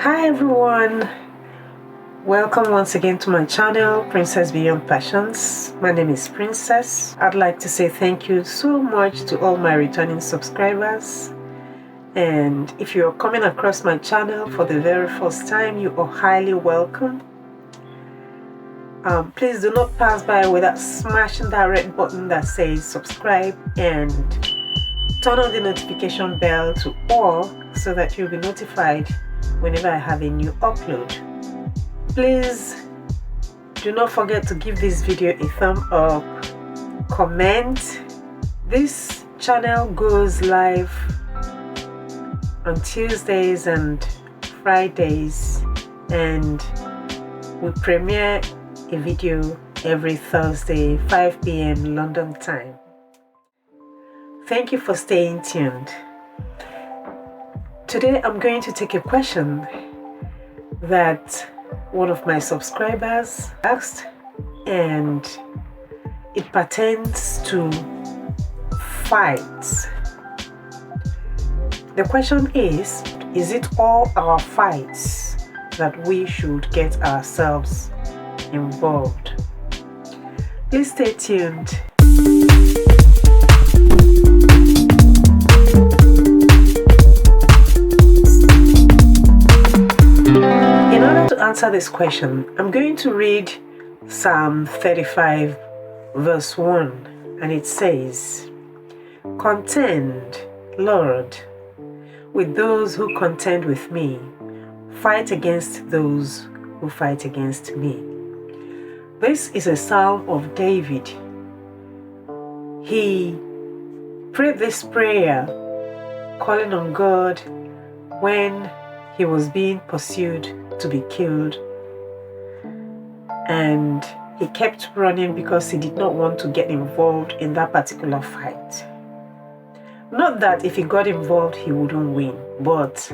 Hi everyone, welcome once again to my channel, Princess Beyond Passions. My name is Princess. I'd like to say thank you so much to all my returning subscribers. And if you're coming across my channel for the very first time, you are highly welcome. Please do not pass by without smashing that red button that says subscribe and turn on the notification bell to all so that you'll be notified whenever I have a new upload. Please do not forget to give this video a thumb up, comment. This channel goes live on Tuesdays and Fridays, and we premiere a video every Thursday, 5 p.m. London time. Thank you for staying tuned. Today I'm going to take a question that one of my subscribers asked, and it pertains to fights. The question is it all our fights that we should get ourselves involved? Please stay tuned. In order to answer this question, I'm going to read Psalm 35 verse 1, and it says, "Contend, Lord, with those who contend with me. Fight against those who fight against me." This is a psalm of David. He prayed this prayer calling on God when he was being pursued to be killed, and he kept running because he did not want to get involved in that particular fight. Not that if he got involved he wouldn't win, but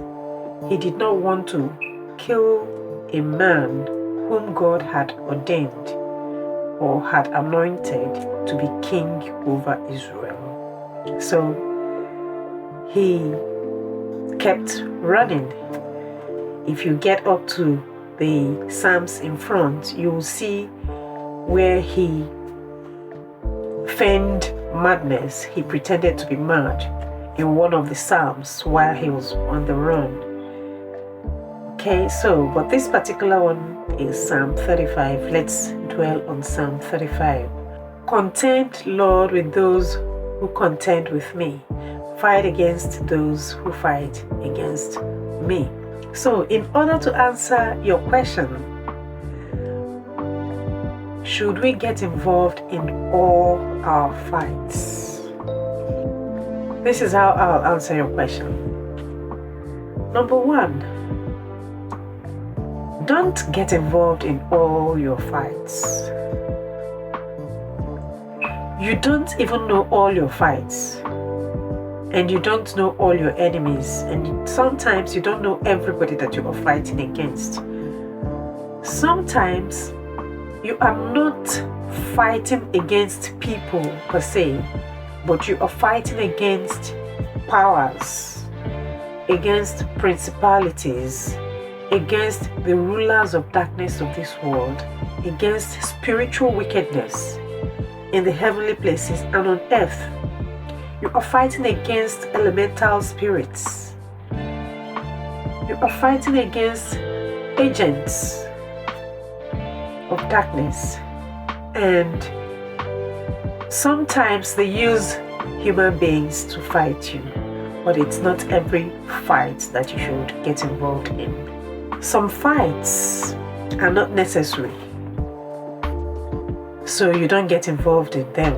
he did not want to kill a man whom God had ordained or had anointed to be king over Israel. So he kept running. If you get up to the Psalms in front, you will see where he feigned madness. He pretended to be mad in one of the Psalms while he was on the run. Okay, so, but this particular one is Psalm 35. Let's dwell on Psalm 35. "Contend, Lord, with those who contend with me. Fight against those who fight against me." So, in order to answer your question, should we get involved in all our fights? This is how I'll answer your question. Number one, don't get involved in all your fights. You don't even know all your fights, and you don't know all your enemies, and sometimes you don't know everybody that you are fighting against. Sometimes you are not fighting against people per se, but you are fighting against powers, against principalities, against the rulers of darkness of this world, against spiritual wickedness in the heavenly places and on earth. You are fighting against elemental spirits. You are fighting against agents of darkness, and sometimes they use human beings to fight you, but it's not every fight that you should get involved in. Some fights are not necessary, so you don't get involved in them.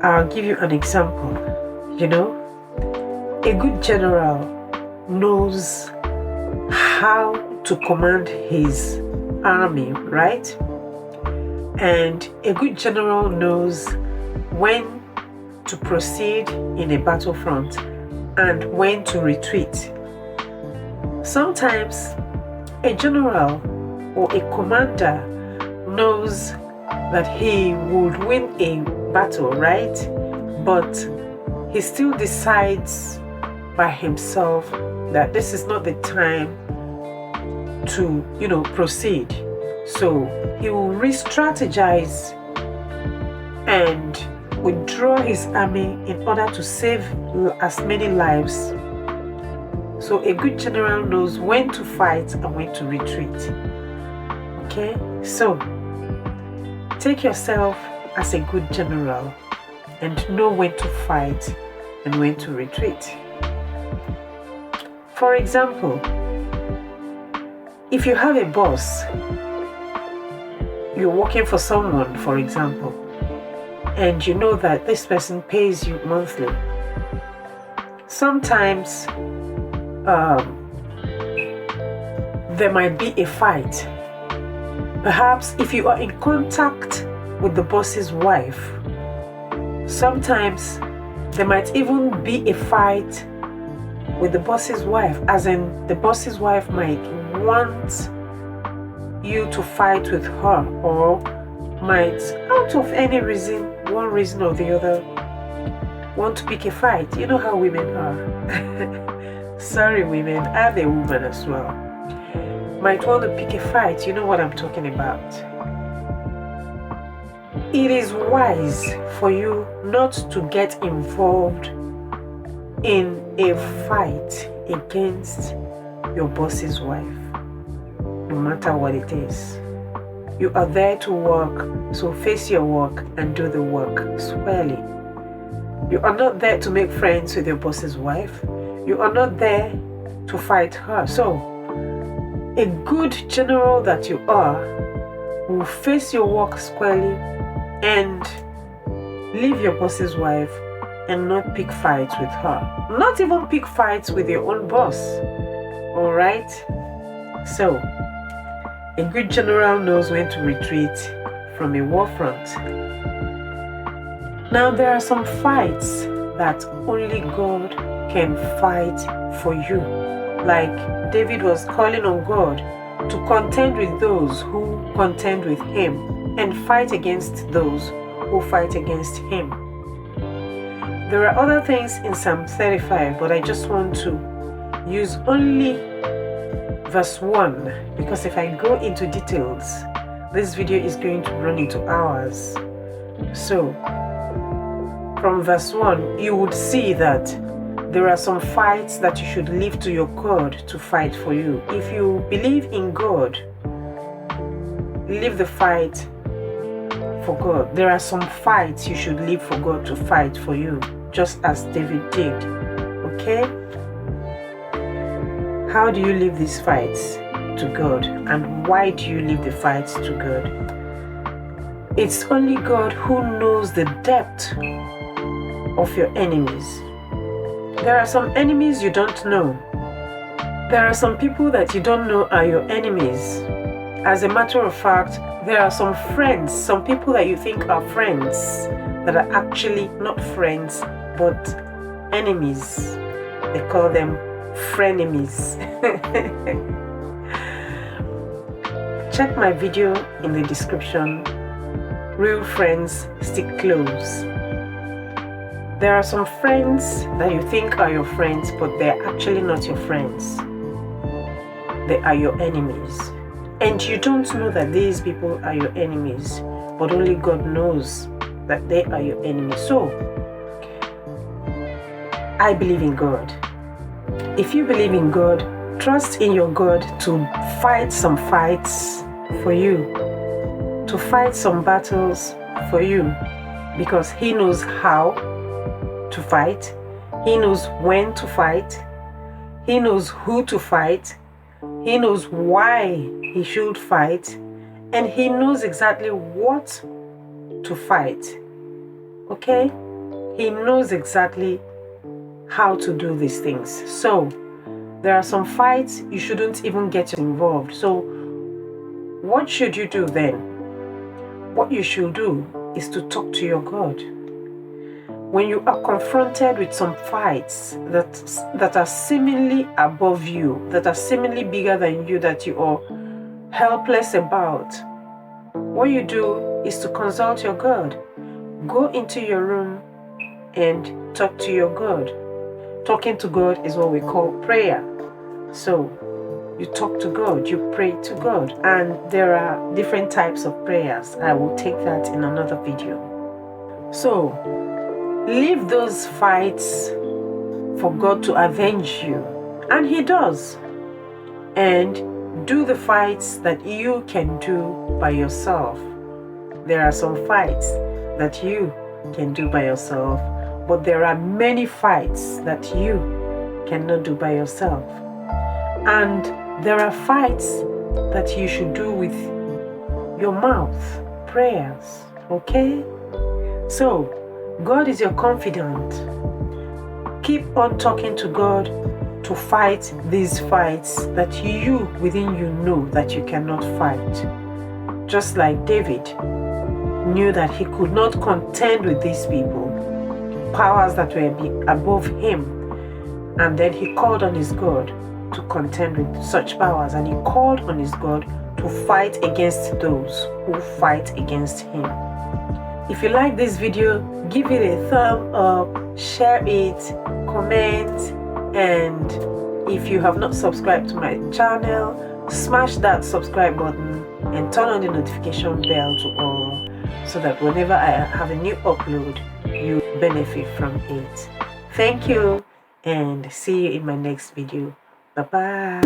I'll give you an example. A good general knows how to command his army, right? And a good general knows when to proceed in a battlefront and when to retreat. Sometimes a general or a commander knows that he would win a battle, right? But he still decides by himself that this is not the time to, proceed. So he will re-strategize and withdraw his army in order to save as many lives. So a good general knows when to fight and when to retreat. Okay, so take yourself as a good general and know when to fight and when to retreat. For example, if you have a boss, you're working for someone, for example, and you know that this person pays you monthly. Sometimes there might be a fight. Perhaps if you are in contact with the boss's wife, sometimes there might even be a fight with the boss's wife, as in the boss's wife might want you to fight with her, or might, out of any reason, one reason or the other, want to pick a fight. You know how women are. Sorry women, I'm a woman as well. Might want to pick a fight. You know what I'm talking about. It is wise for you not to get involved in a fight against your boss's wife, no matter what it is. You are there to work, so face your work and do the work squarely. You are not there to make friends with your boss's wife. You are not there to fight her. So, a good general that you are will face your work squarely and leave your boss's wife and not pick fights with her. Not even pick fights with your own boss. Alright? So, a good general knows when to retreat from a war front. Now, there are some fights that only God can fight for you. Like David was calling on God to contend with those who contend with him and fight against those who fight against him. There are other things in Psalm 35, but I just want to use only verse 1, because if I go into details, this video is going to run into hours. So, from verse 1, you would see that there are some fights that you should leave to your God to fight for you. If you believe in God, leave the fight for God. There are some fights you should leave for God to fight for you, just as David did. Okay? How do you leave these fights to God? And why do you leave the fights to God? It's only God who knows the depth of your enemies. There are some enemies you don't know. There are some people that you don't know are your enemies. As a matter of fact, there are some friends, some people that you think are friends, that are actually not friends, but enemies. They call them frenemies. Check my video in the description. Real friends stick close. There are some friends that you think are your friends, but they're actually not your friends. They are your enemies. And you don't know that these people are your enemies, but only God knows that they are your enemies. So, I believe in God. If you believe in God, trust in your God to fight some fights for you, to fight some battles for you, because He knows how to fight, He knows when to fight, He knows who to fight, He knows why He should fight, and He knows exactly what to fight. Okay? He knows exactly how to do these things. So, there are some fights you shouldn't even get involved. So, what should you do then? What you should do is to talk to your God. When you are confronted with some fights that are seemingly above you, that are seemingly bigger than you, that you are helpless about, what you do is to consult your God. Go into your room and talk to your God. Talking to God is what we call prayer. So you talk to God, you pray to God, and there are different types of prayers. I will take that in another video. So leave those fights for God to avenge you, and He does. And do the fights that you can do by yourself. There are some fights that you can do by yourself, but there are many fights that you cannot do by yourself. And there are fights that you should do with your mouth, prayers, okay? So, God is your confidant. Keep on talking to God to fight these fights that you within you know that you cannot fight. Just like David knew that he could not contend with these people, powers that were above him, and then he called on his God to contend with such powers, and he called on his God to fight against those who fight against him. If you like this video, give it a thumb up, share it, comment, and if you have not subscribed to my channel, smash that subscribe button and turn on the notification bell to all, so that whenever I have a new upload, you benefit from it. Thank you, and see you in my next video. Bye bye.